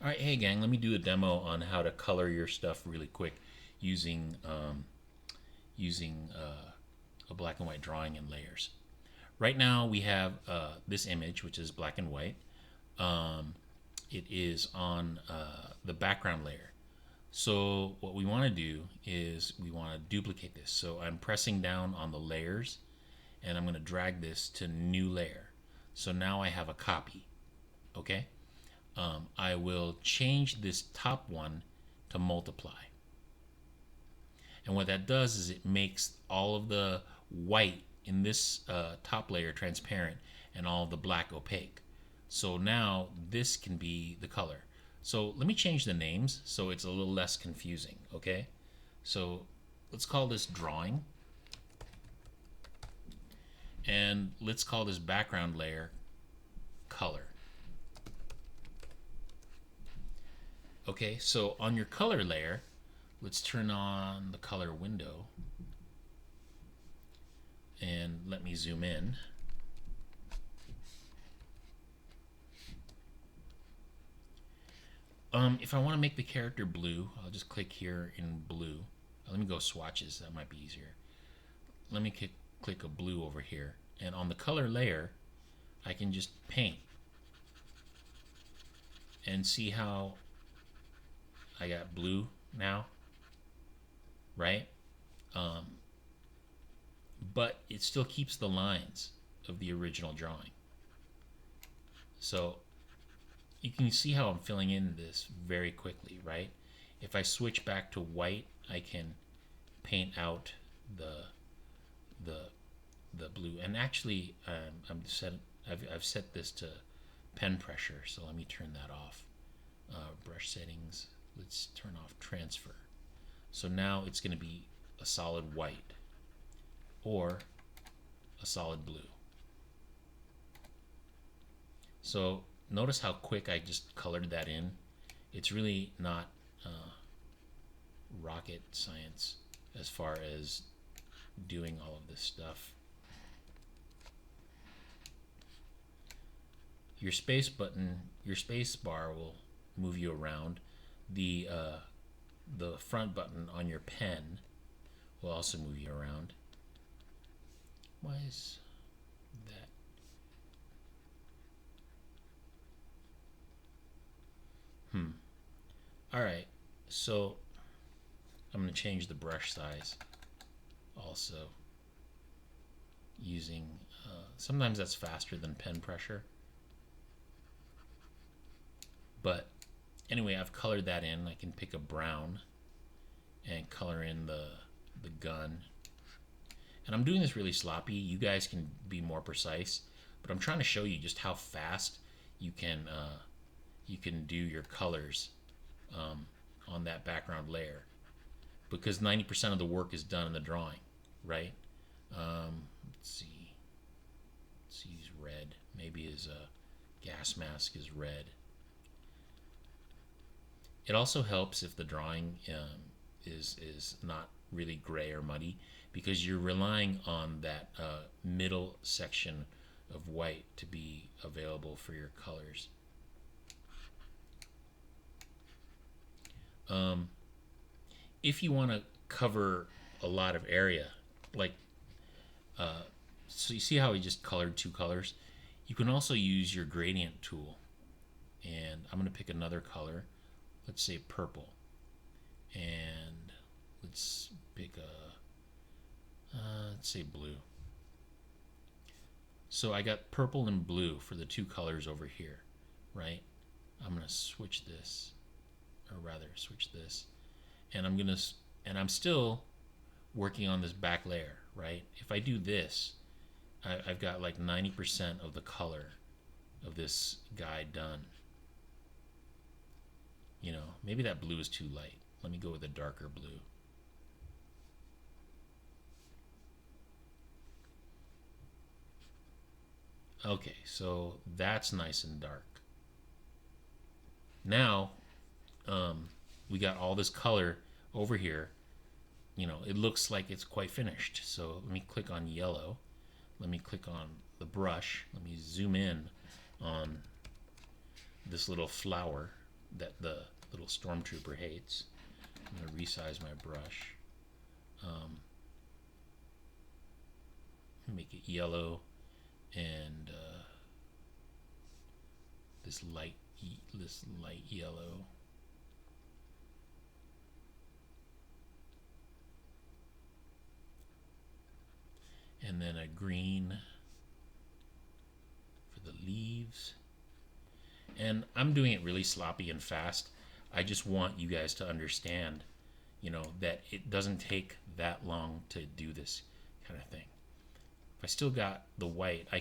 All right, hey gang, let me do a demo on how to color your stuff really quick using a black and white drawing in layers. Right now we have this image, which is black and white. It is on the background layer. So what we want to do is we want to duplicate this. So I'm pressing down on the layers, and I'm going to drag this to new layer. So now I have a copy. Okay. I will change this top one to multiply. And what that does is it makes all of the white in this top layer transparent and all of the black opaque. So now this can be the color. So let me change the names so it's a little less confusing, okay? So let's call this drawing. And let's call this background layer color. Okay, so on your color layer, let's turn on the color window and let me zoom in. If I want to make the character blue, I'll just click here in blue. Let me go swatches, that might be easier. Let me click a blue over here, and on the color layer I can just paint and see how I got blue now, right? But it still keeps the lines of the original drawing. So you can see how I'm filling in this very quickly, right? If I switch back to white, I can paint out the blue. And actually, I've set this to pen pressure, so let me turn that off. Brush settings. Let's turn off transfer. So now it's going to be a solid white or a solid blue. So notice how quick I just colored that in. It's really not rocket science as far as doing all of this stuff. Your space button, your space bar will move you around. The front button on your pen will also move you around. Why is that? Alright, so I'm going to change the brush size also using, sometimes that's faster than pen pressure. But anyway, I've colored that in. I can pick a brown and color in the gun. And I'm doing this really sloppy. You guys can be more precise, but I'm trying to show you just how fast you can do your colors on that background layer, because 90% of the work is done in the drawing, right? Let's see. Let's use red. Maybe his gas mask is red. It also helps if the drawing is not really gray or muddy, because you're relying on that middle section of white to be available for your colors. If you want to cover a lot of area, like so you see how we just colored two colors? You can also use your gradient tool, and I'm going to pick another color. Let's say purple, and let's pick let's say blue. So I got purple and blue for the two colors over here, right? I'm going to switch this, or rather switch this, and I'm still working on this back layer, right? If I do this, I've got like 90% of the color of this guy done. You know, maybe that blue is too light. Let me go with a darker blue. Okay, so that's nice and dark. Now, we got all this color over here. You know, it looks like it's quite finished. So let me click on yellow. Let me click on the brush. Let me zoom in on this little flower. that the little stormtrooper hates. I'm going to resize my brush. Make it yellow and this light yellow. And then a green for the leaves. And I'm doing it really sloppy and fast. I just want you guys to understand, that it doesn't take that long to do this kind of thing. If I still got the white, I